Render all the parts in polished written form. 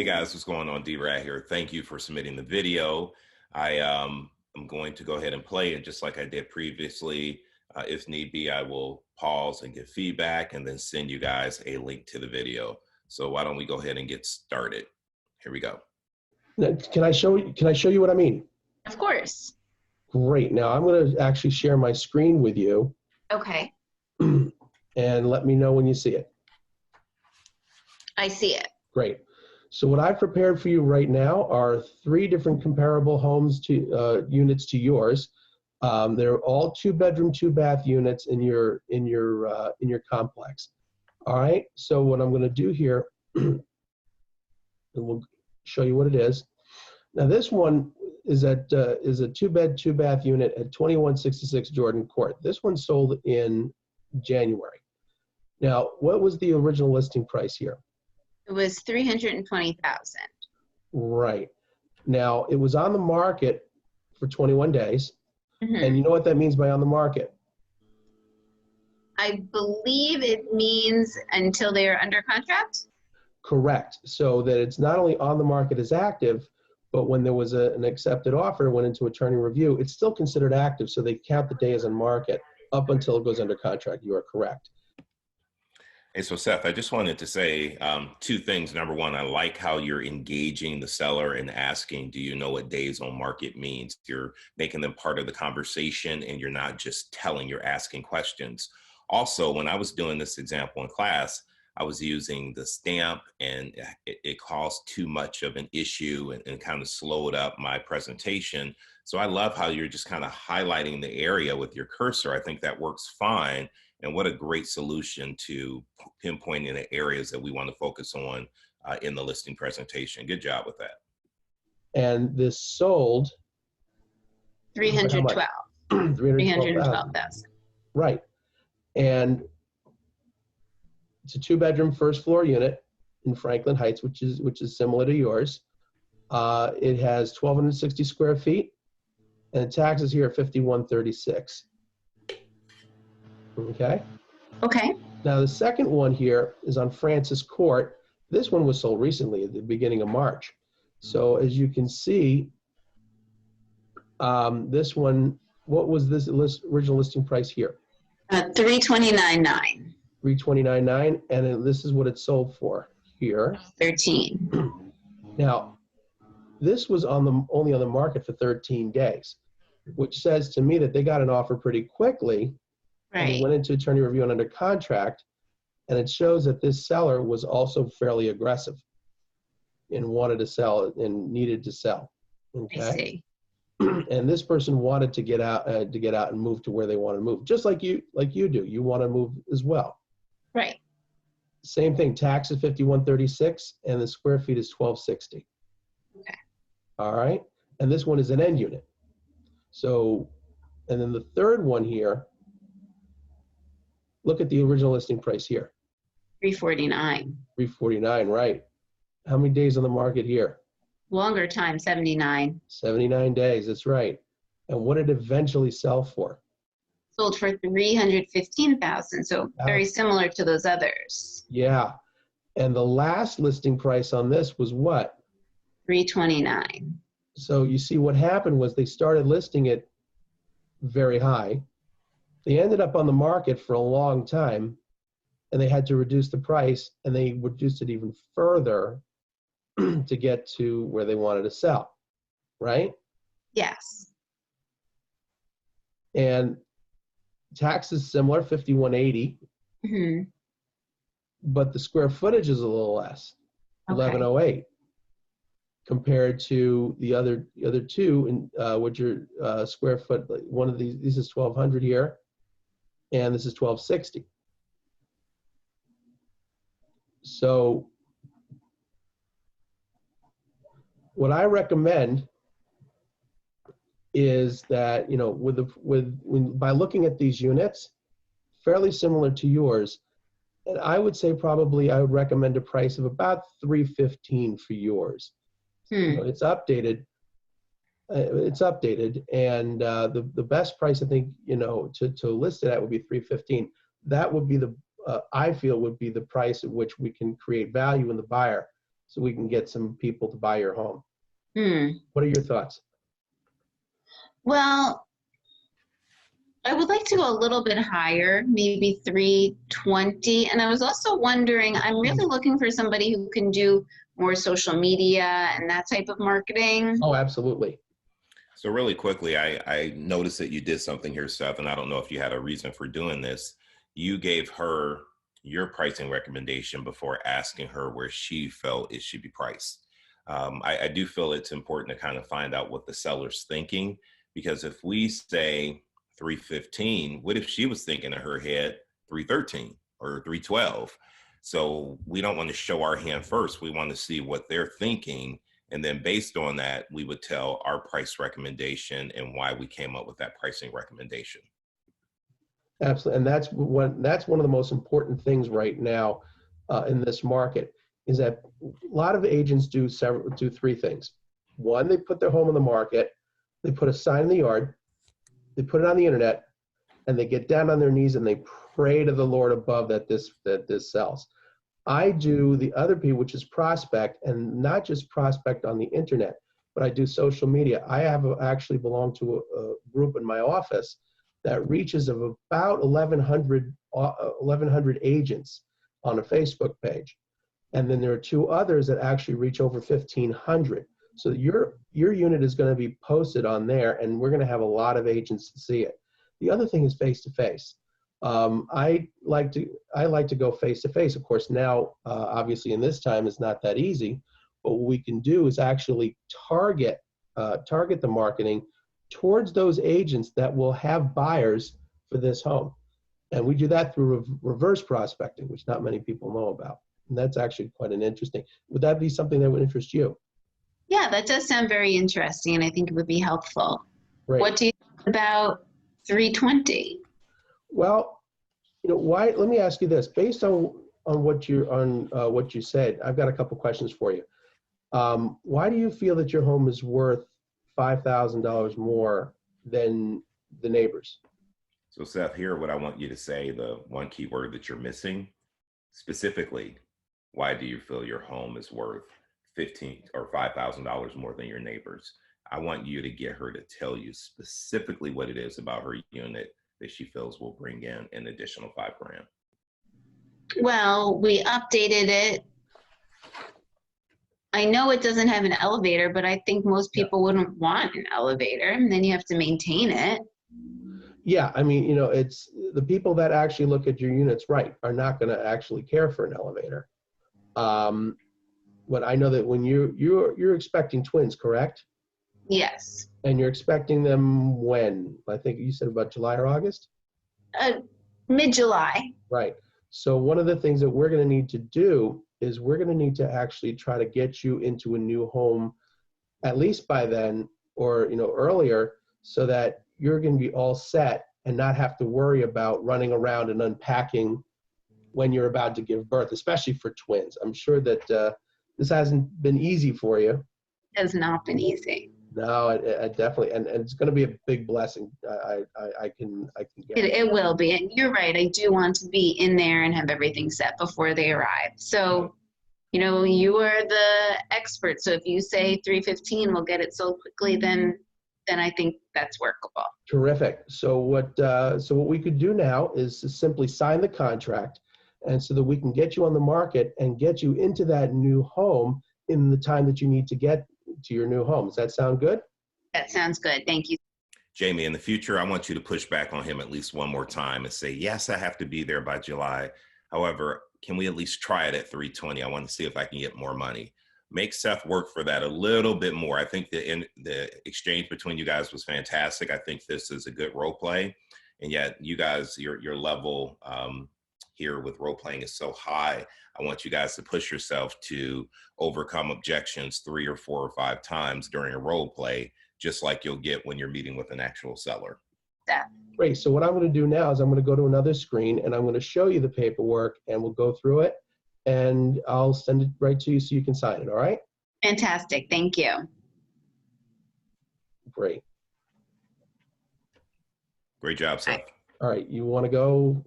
guys, what's going on? D-Rat here. Thank you for submitting the video. I'm going to go ahead and play it just like I did previously. If need be, I will pause and give feedback and then send you guys a link to the video. So why don't we go ahead and get started? Here we go. Now, can I show you what I mean? Of course. Great. Now I'm going to actually share my screen with you. Okay. And let me know when you see it. I see it. Great. So what I've prepared for you right now are 3 different comparable homes to units to yours. They're all 2-bedroom, 2-bath units in your complex. All right. So what I'm going to do here, and we'll show you what it is. Now this one is a 2-bed, 2-bath unit at 2166 Jordan Court. This one sold in January. Now, what was the original listing price here? It was $320,000. Right. Now, it was on the market for 21 days. Mm-hmm. And you know what that means by on the market? I believe it means until they are under contract? Correct. So that it's not only on the market as active, but when there was an accepted offer, went into attorney review, it's still considered active. So they count the days on market up until it goes under contract. You are correct. Hey, so Seth, I just wanted to say 2 things. Number one, I like how you're engaging the seller and asking, do you know what days on market means? You're making them part of the conversation and you're not just telling, you're asking questions. Also, when I was doing this example in class, I was using the stamp and it caused too much of an issue and kind of slowed up my presentation. So I love how you're just kind of highlighting the area with your cursor. I think that works fine. And what a great solution to pinpointing the areas that we want to focus on in the listing presentation. Good job with that. And this sold $312,000. Right. And it's a 2-bedroom, 1st floor unit in Franklin Heights, which is similar to yours. It has 1,260 square feet, and the taxes here are $5,136. Okay. Okay. Now the second one here is on Francis Court. This one was sold recently at the beginning of March. So as you can see, this one, what was this original listing price here? $329,900. $329,900, and this is what it sold for here. 13. Now, this was only on the market for 13 days, which says to me that they got an offer pretty quickly. Right. And they went into attorney review and under contract, and it shows that this seller was also fairly aggressive and wanted to sell and needed to sell. Okay. I see. And this person wanted to get out and move to where they want to move, just like you do. You want to move as well. Right. Same thing. Tax is $5,136, and the square feet is 1,260. Okay. All right. And this one is an end unit. So, and then the third one here. Look at the original listing price here. $349,000. $349,000, right. How many days on the market here? Longer time, 79. 79 days, that's right. And what did it eventually sell for? Sold for $315,000, so very similar to those others. Yeah. And the last listing price on this was what? $329,000. So you see what happened was they started listing it very high. They ended up on the market for a long time, and they had to reduce the price, and they reduced it even further to get to where they wanted to sell, right? Yes. And tax is similar, $5,180, but the square footage is a little less, 1,108, compared to the other 2, which are square foot. One of these is 1,200 here, and this is 1,260. So what I recommend is that, by looking at these units, fairly similar to yours, and I would say probably I would recommend a price of about $315 for yours. It's updated. And the best price I think to list it at would be $315. That would be I feel would be the price at which we can create value in the buyer. so we can get some people to buy your home. Hmm. What are your thoughts? Well, I would like to go a little bit higher, maybe 320. And I was also wondering, I'm really looking for somebody who can do more social media and that type of marketing. Oh, absolutely. So really quickly, I noticed that you did something here, Seth, and I don't know if you had a reason for doing this. You gave her your pricing recommendation before asking her where she felt it should be priced. I do feel it's important to kind of find out what the seller's thinking, because if we say 315, what if she was thinking in her head 313 or 312? So we don't want to show our hand first. We want to see what they're thinking. And then based on that, we would tell our price recommendation and why we came up with that pricing recommendation. Absolutely. And that's one of the most important things right now in this market, is that a lot of agents do three things. One, they put their home on the market, they put a sign in the yard, they put it on the internet, and they get down on their knees and they pray to the Lord above that this sells. I do the other P, which is prospect, and not just prospect on the internet, but I do social media. I have actually belong to a group in my office that reaches of about 1,100 agents on a Facebook page. And then there are two others that actually reach over 1,500. So your unit is going to be posted on there, and we're going to have a lot of agents to see it. The other thing is face-to-face. I like to go face-to-face. Of course, now, obviously in this time, it's not that easy, but what we can do is actually target the marketing towards those agents that will have buyers for this home. And we do that through reverse prospecting, which not many people know about. And that's actually quite an interesting. Would that be something that would interest you? Yeah, that does sound very interesting, and I think it would be helpful. Great. What do you think about 320? Well, why? Let me ask you this: based on what you said, I've got a couple questions for you. Why do you feel that your home is worth $5,000 more than the neighbors? So Seth, here what I want you to say, the one key word that you're missing, specifically, why do you feel your home is worth $15,000 or $5,000 more than your neighbors? I want you to get her to tell you specifically what it is about her unit that she feels will bring in an additional $5,000. Well, we updated it. I know it doesn't have an elevator, but I think most people wouldn't want an elevator, and then you have to maintain it. Yeah, I mean, it's the people that actually look at your units, right, are not going to actually care for an elevator. But I know that when you're expecting twins, correct? Yes. And you're expecting them when? I think you said about July or August? Mid-July. Right. So one of the things that we're going to need to do is we're going to need to actually try to get you into a new home at least by then, or earlier, so that you're going to be all set and not have to worry about running around and unpacking when you're about to give birth, especially for twins. I'm sure that this hasn't been easy for you. It has not been easy. No, it definitely, and it's going to be a big blessing. I can get it. It will be, and you're right. I do want to be in there and have everything set before they arrive. So, you are the expert. So if you say 315, we'll get it sold quickly, then I think that's workable. Terrific. So what we could do now is to simply sign the contract, and so that we can get you on the market and get you into that new home in the time that you need to get to your new home. Does that sound good? That sounds good. Thank you. Jamie, in the future, I want you to push back on him at least one more time and say, yes, I have to be there by July. However, can we at least try it at 320? I want to see if I can get more money. Make Seth work for that a little bit more. I think the exchange between you guys was fantastic. I think this is a good role play. And yet you guys, your level here with role playing is so high. I want you guys to push yourself to overcome objections 3 or 4 or 5 times during a role play, just like you'll get when you're meeting with an actual seller. Yeah. Great. So what I'm going to do now is I'm going to go to another screen and I'm going to show you the paperwork, and we'll go through it, and I'll send it right to you so you can sign it. All right? Fantastic. Thank you. Great. Great job, Seth. All right. You want to go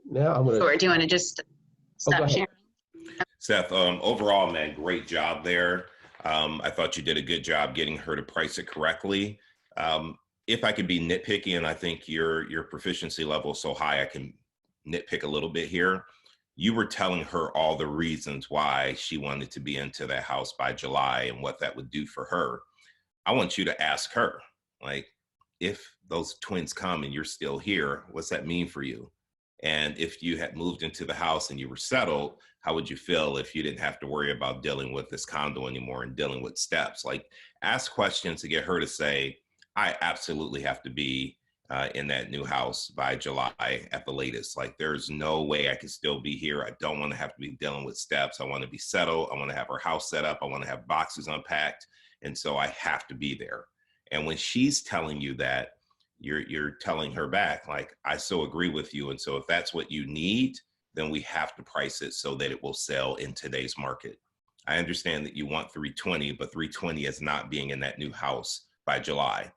now? I'm going to. Sure. Do you want to just stop sharing? Seth, overall, man, great job there. I thought you did a good job getting her to price it correctly. If I could be nitpicky, and I think your proficiency level is so high, I can nitpick a little bit here. You were telling her all the reasons why she wanted to be into that house by July and what that would do for her. I want you to ask her, like, if those twins come and you're still here, what's that mean for you? And if you had moved into the house and you were settled, how would you feel if you didn't have to worry about dealing with this condo anymore and dealing with steps? Like, ask questions to get her to say, I absolutely have to be in that new house by July at the latest. Like, there's no way I can still be here. I don't want to have to be dealing with steps. I want to be settled. I want to have our house set up. I want to have boxes unpacked. And so I have to be there. And when she's telling you that, you're telling her back, like, I so agree with you. And so if that's what you need, then we have to price it so that it will sell in today's market. I understand that you want 320, but 320 is not being in that new house by July.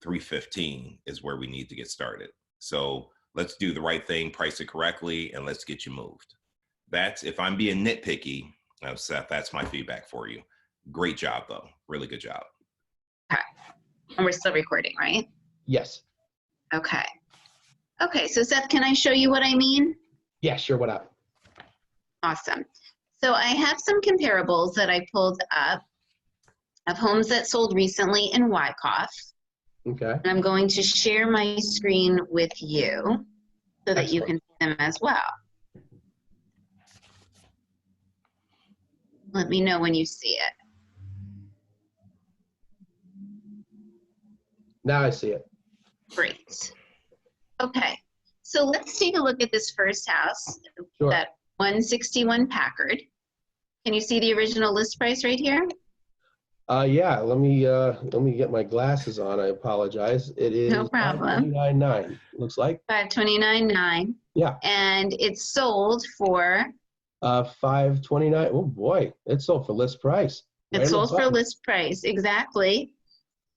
315 is where we need to get started. So let's do the right thing, price it correctly, and let's get you moved. That's, if I'm being nitpicky, Seth, that's my feedback for you. Great job, though. Really good job. Okay. And we're still recording, right? Yes. Okay. Okay, so Seth, can I show you what I mean? Yeah, sure. What up? Awesome. So I have some comparables that I pulled up of homes that sold recently in Wyckoff. Okay. And I'm going to share my screen with you so that you can see them as well. Let me know when you see it. Now I see it. Great. Okay, so let's take a look at this first house, Sure. that 161 Packard. Can you see the original list price right here? Yeah, let me get my glasses on. I apologize. It is No problem. 529.9. Looks like. 529.9. Yeah. And it's sold for 529. Oh boy, it sold for list price. It sold for list price, exactly.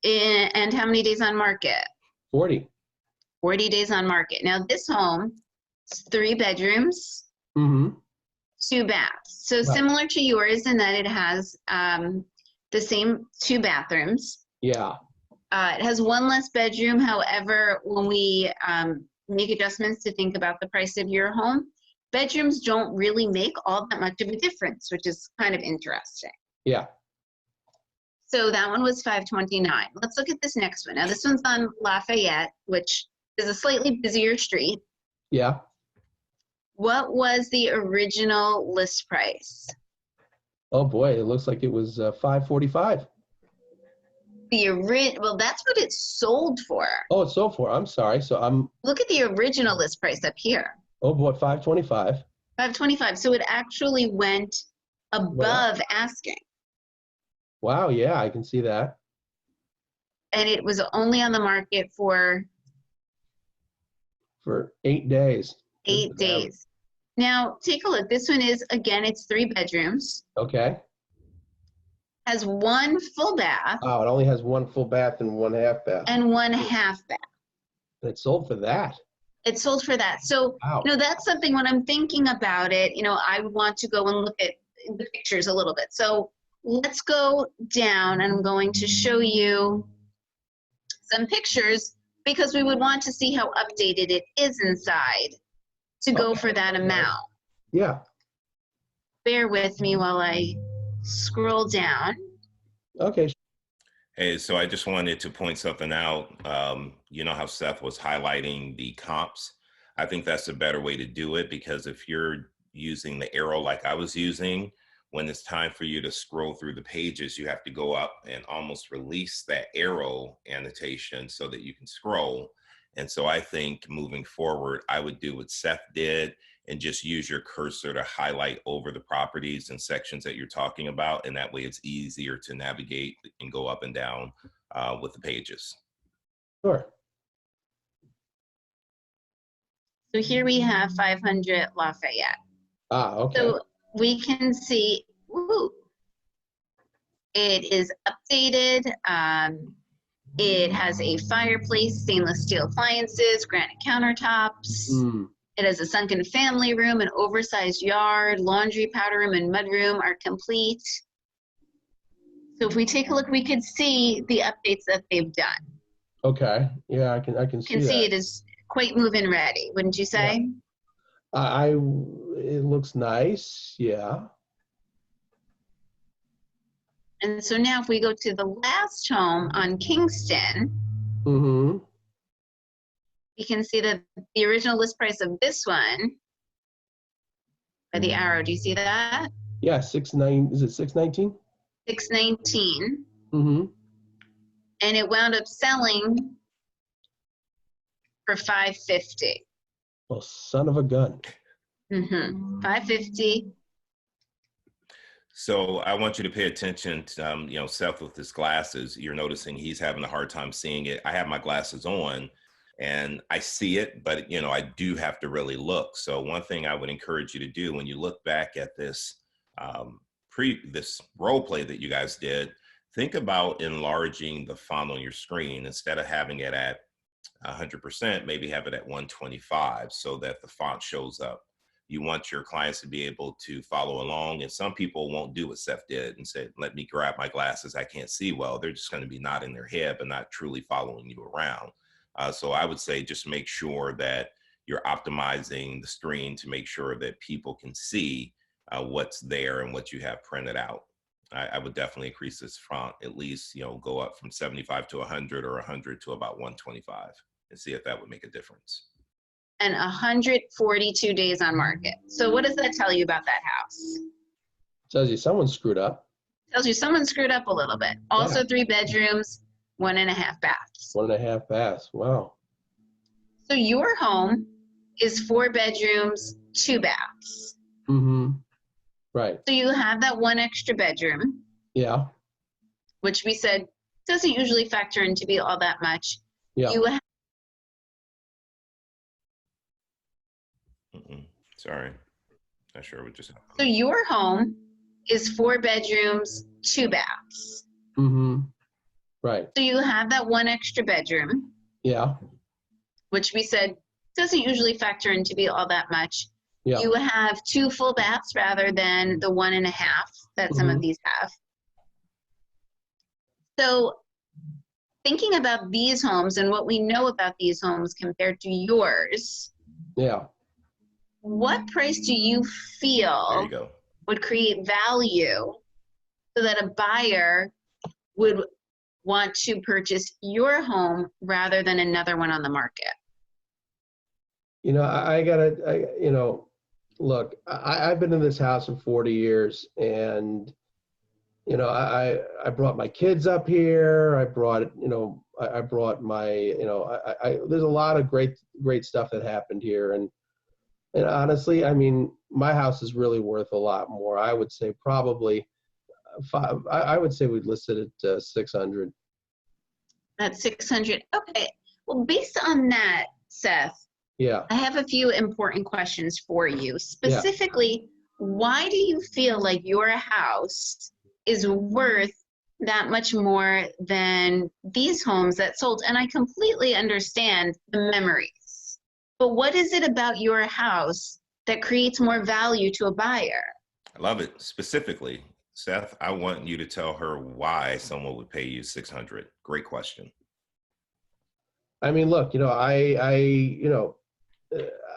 And how many days on market? 40. 40 days on market. Now this home is 3 bedrooms, Mm-hmm. 2 baths. So Right. similar to yours in that it has the same 2 bathrooms. Yeah. It has 1 less bedroom. However, when we make adjustments to think about the price of your home, bedrooms don't really make all that much of a difference, which is kind of interesting. Yeah. So that one was 529. Let's look at this next one. Now this one's on Lafayette, which is a slightly busier street. Yeah. What was the original list price? Oh boy, it looks like it was 545. Well, that's what it sold for. Oh, it's sold for. I'm sorry. So Look at the original list price up here. oh boy, 525. 525. So it actually went above asking. Wow. Yeah, I can see that. And it was only on the market for 8 days. 8 days. Now, take a look. This one is, again, it's 3 bedrooms. Okay. Has 1 full bath. Oh, it only has 1 full bath and 1 half bath. And 1 half bath. And it sold for that. It sold for that. So, Wow. that's something when I'm thinking about it, I would want to go and look at the pictures a little bit. So let's go down and I'm going to show you some pictures because we would want to see how updated it is inside to go for that amount. Yeah. Bear with me while I scroll down. Okay. Hey, so I just wanted to point something out. You know how Seth was highlighting the comps? I think that's a better way to do it because if you're using the arrow like I was using, when it's time for you to scroll through the pages, you have to go up and almost release that arrow annotation so that you can scroll. And so I think moving forward, I would do what Seth did and just use your cursor to highlight over the properties and sections that you're talking about. And that way it's easier to navigate and go up and down with the pages. Sure. So here we have 500 Lafayette. Ah, okay. So we can see, it is updated. It has a fireplace, stainless steel appliances, granite countertops. It has a sunken family room, an oversized yard, laundry, powder room, and mudroom are complete. So if we take a look, we could see the updates that they've done. Okay. Yeah, I can You can see see that. it is quite move-in ready, wouldn't you Yeah. say? It looks nice. Yeah. And so now if we go to the last home on Kingston, Mm-hmm. you can see that the original list price of this one by the arrow, do you see that? Yeah, is it 619? 619, Mm-hmm. and it wound up selling for 550. Well, son of a gun. 550. So I want you to pay attention to, Seth with his glasses. You're noticing he's having a hard time seeing it. I have my glasses on and I see it, but, I do have to really look. So one thing I would encourage you to do when you look back at this, this role play that you guys did, think about enlarging the font on your screen. Instead of having it at 100%, maybe have it at 125 so that the font shows up. You want your clients to be able to follow along. And some people won't do what Seth did and say, let me grab my glasses, I can't see well. They're just going to be nodding their head, but not truly following you around. So I would say just make sure that you're optimizing the screen to make sure that people can see what's there and what you have printed out. I would definitely increase this font, at least, go up from 75 to 100 or 100 to about 125 and see if that would make a difference. And 142 days on market. So what does that tell you about that house? Tells you someone screwed up. Tells you someone screwed up a little bit. Also 3 bedrooms, 1.5 baths. 1.5 baths. Wow. So your home is 4 bedrooms, 2 baths. Mm-hmm. Right. So you have that 1 extra bedroom. Yeah. Which we said doesn't usually factor in to be all that much. Yeah. You have Sorry, not sure what just happened. So your home is 4 bedrooms, 2 baths. Mm-hmm. Right. So you have that 1 extra bedroom. Yeah. Which we said doesn't usually factor in to be all that much. Yeah. You have 2 full baths rather than the 1.5 that some of these have. So thinking about these homes and what we know about these homes compared to yours, yeah, what price do you feel would create value so that a buyer would want to purchase your home rather than another one on the market? Look, I've been in this house for 40 years and, I brought my kids up here. I brought my, there's a lot of great stuff that happened here. And honestly, I mean, my house is really worth a lot more. I would say probably I would say we'd list it at 600. That's 600. Okay. Well, based on that, Seth, yeah, I have a few important questions for you. Specifically, why do you feel like your house is worth that much more than these homes that sold? And I completely understand the memories. But what is it about your house that creates more value to a buyer? I love it. Specifically, Seth, I want you to tell her why someone would pay you 600. Great question. I mean, look, I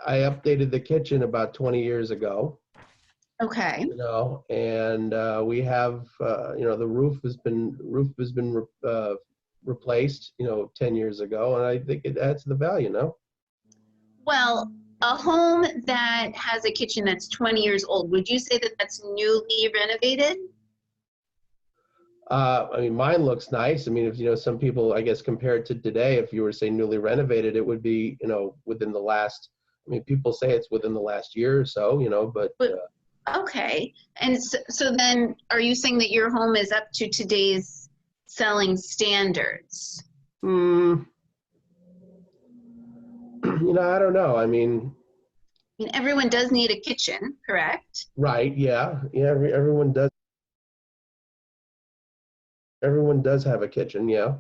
updated the kitchen about 20 years ago. Okay. And we have, the roof has been replaced, 10 years ago, and I think it adds to the value, no? Well, a home that has a kitchen that's 20 years old, would you say that that's newly renovated? I mean, mine looks nice. I mean, if, some people, I guess, compared to today, if you were to say newly renovated, it would be, within the last, I mean, people say it's within the last year or so, but okay. And so then are you saying that your home is up to today's selling standards? I don't know. I mean, everyone does need a kitchen, correct? Right. Yeah. Yeah. Everyone does. Everyone does have a kitchen. Yeah.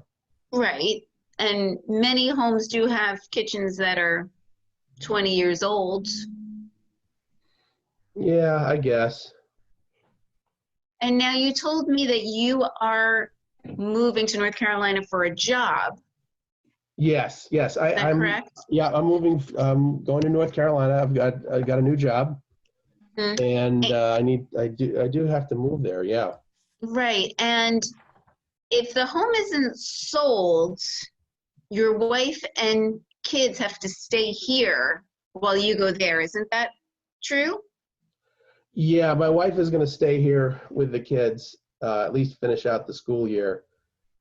Right. And many homes do have kitchens that are 20 years old. Yeah, I guess. And now you told me that you are moving to North Carolina for a job. Yes, yes. Is that correct? Yeah, I'm moving. Going to North Carolina. I got a new job, Mhm. and I do have to move there. Yeah. Right. And if the home isn't sold, your wife and kids have to stay here while you go there. Isn't that true? Yeah, my wife is going to stay here with the kids, at least finish out the school year,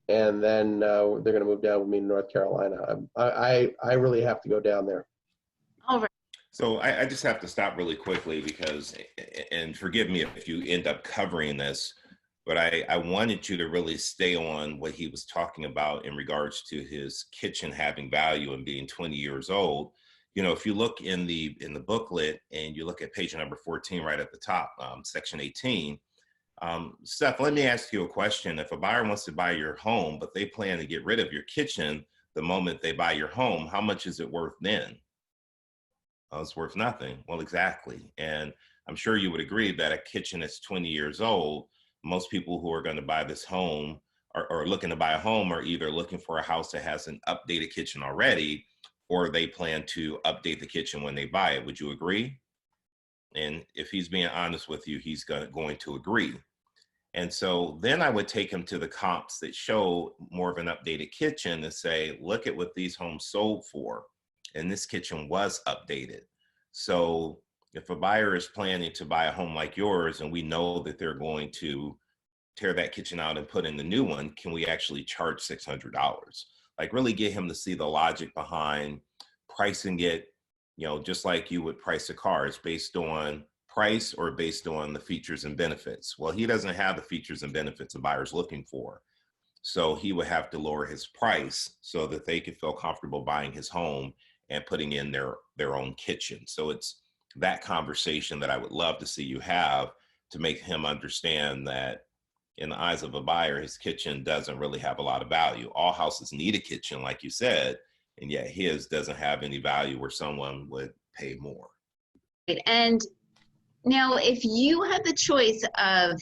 and then they're going to move down with me to North Carolina. I really have to go down there. All right. So I just have to stop really quickly because, and forgive me if you end up covering this, but I wanted you to really stay on what he was talking about in regards to his kitchen having value and being 20 years old. You know, if you look in the booklet and you look at page number 14 right at the top, section 18, Steph, let me ask you a question. If a buyer wants to buy your home, but they plan to get rid of your kitchen the moment they buy your home, how much is it worth then? It's worth nothing. Well, exactly. And I'm sure you would agree that a kitchen that's 20 years old, most people who are going to buy this home or looking to buy a home are either looking for a house that has an updated kitchen already, or they plan to update the kitchen when they buy it. Would you agree? And if he's being honest with you, he's going to agree. And so then I would take him to the comps that show more of an updated kitchen and say, look at what these homes sold for. And this kitchen was updated. So if a buyer is planning to buy a home like yours, and we know that they're going to tear that kitchen out and put in the new one, can we actually charge $600? Like really get him to see the logic behind pricing it, you know, just like you would price a car. It's based on price or based on the features and benefits. Well, he doesn't have the features and benefits a buyer's looking for. So he would have to lower his price so that they could feel comfortable buying his home and putting in their own kitchen. So it's that conversation that I would love to see you have to make him understand that in the eyes of a buyer, his kitchen doesn't really have a lot of value. All houses need a kitchen, like you said, and yet his doesn't have any value where someone would pay more. And now, if you had the choice of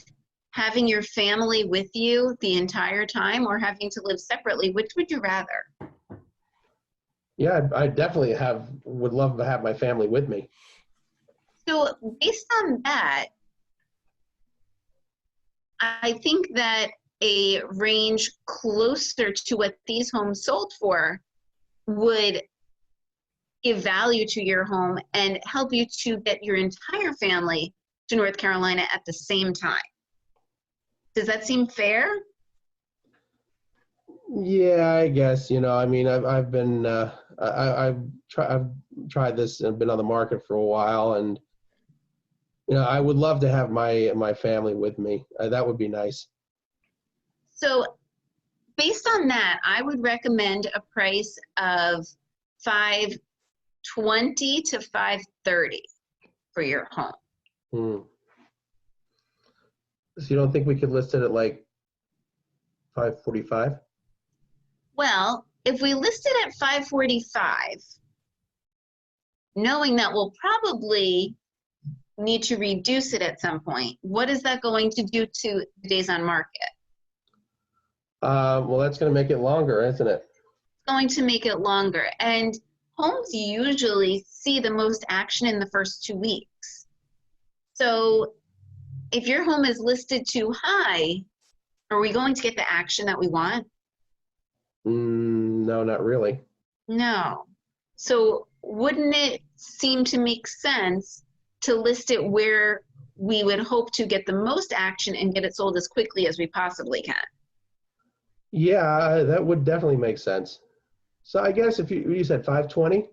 having your family with you the entire time or having to live separately, which would you rather? Yeah, I definitely would love to have my family with me. So, based on that, I think that a range closer to what these homes sold for would give value to your home and help you to get your entire family to North Carolina at the same time. Does that seem fair? Yeah, I guess, I mean, I've been, I've tried this and been on the market for a while, and, I would love to have my family with me. That would be nice. So, based on that, I would recommend a price of 520 to 530 for your home. Hmm. So you don't think we could list it at like 545? Well, if we list it at 545, knowing that we'll probably need to reduce it at some point, what is that going to do to the days on market? Well, that's going to make it longer, isn't it? It's going to make it longer. And homes usually see the most action in the first 2 weeks. So if your home is listed too high, are we going to get the action that we want? No, not really. No. So wouldn't it seem to make sense to list it where we would hope to get the most action and get it sold as quickly as we possibly can? Yeah, that would definitely make sense. So I guess if you said 520?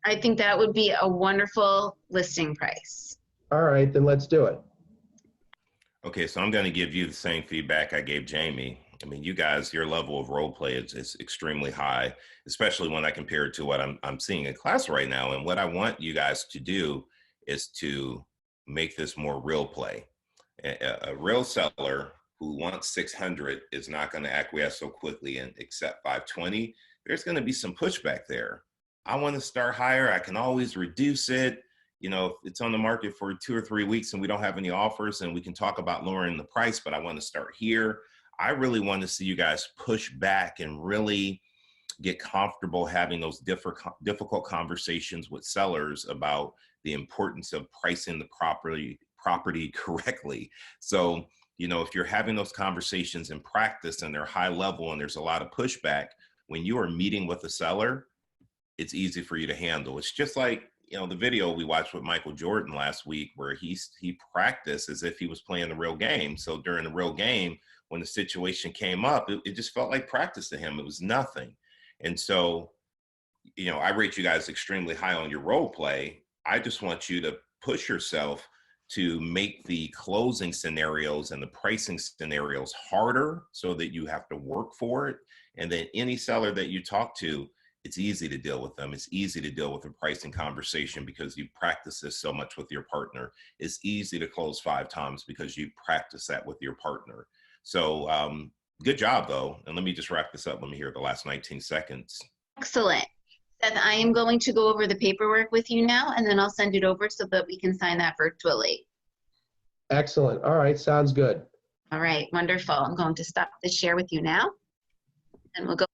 I think that would be a wonderful listing price. All right, then let's do it. Okay, so I'm going to give you the same feedback I gave Jamie. I mean, you guys, your level of role play is extremely high, especially when I compare it to what I'm seeing in class right now. And what I want you guys to do is to make this more real play. A real seller who wants 600 is not going to acquiesce so quickly and accept 520. There's going to be some pushback there. I want to start higher. I can always reduce it. You know, if it's on the market for 2 or 3 weeks and we don't have any offers, and we can talk about lowering the price, but I want to start here. I really want to see you guys push back and really get comfortable having those difficult conversations with sellers about the importance of pricing the property correctly. So, you know, if you're having those conversations in practice and they're high level and there's a lot of pushback, when you are meeting with a seller, it's easy for you to handle. It's just like, you know, the video we watched with Michael Jordan last week where he practiced as if he was playing the real game. So during the real game, when the situation came up, it just felt like practice to him. It was nothing. And so, you know, I rate you guys extremely high on your role play. I just want you to push yourself to make the closing scenarios and the pricing scenarios harder so that you have to work for it. And then any seller that you talk to, it's easy to deal with them. It's easy to deal with a pricing conversation because you practice this so much with your partner. It's easy to close 5 times because you practice that with your partner. So good job though. And let me just wrap this up. Let me hear the last 19 seconds. Excellent. Seth, I am going to go over the paperwork with you now, and then I'll send it over so that we can sign that virtually. Excellent. All right, sounds good. All right, wonderful. I'm going to stop the share with you now, and we'll go.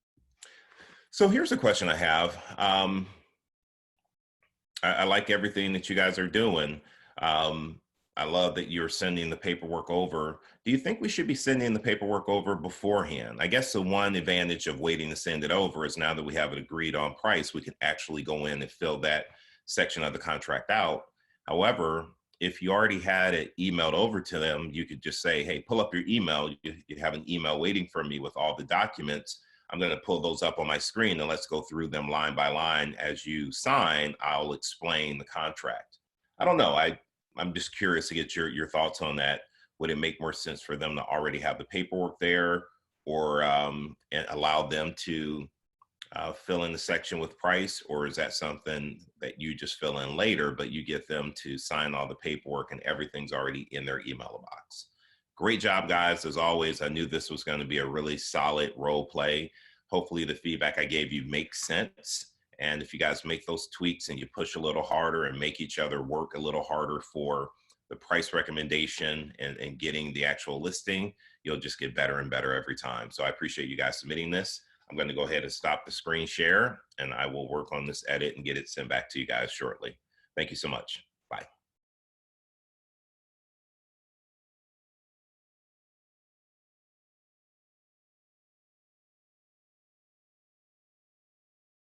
So here's a question I have. I like everything that you guys are doing. I love that you're sending the paperwork over. Do you think we should be sending the paperwork over beforehand? I guess the one advantage of waiting to send it over is now that we have an agreed on price, we can actually go in and fill that section of the contract out. However, if you already had it emailed over to them, you could just say, hey, pull up your email. You have an email waiting for me with all the documents. I'm going to pull those up on my screen and let's go through them line by line. As you sign, I'll explain the contract. I don't know. I'm just curious to get your thoughts on that. Would it make more sense for them to already have the paperwork there, or and allow them to fill in the section with price? Or is that something that you just fill in later, but you get them to sign all the paperwork and everything's already in their email box? Great job, guys. As always, I knew this was going to be a really solid role play. Hopefully the feedback I gave you makes sense. And if you guys make those tweaks and you push a little harder and make each other work a little harder for the price recommendation and getting the actual listing, you'll just get better and better every time. So I appreciate you guys submitting this. I'm going to go ahead and stop the screen share, and I will work on this edit and get it sent back to you guys shortly. Thank you so much. Bye.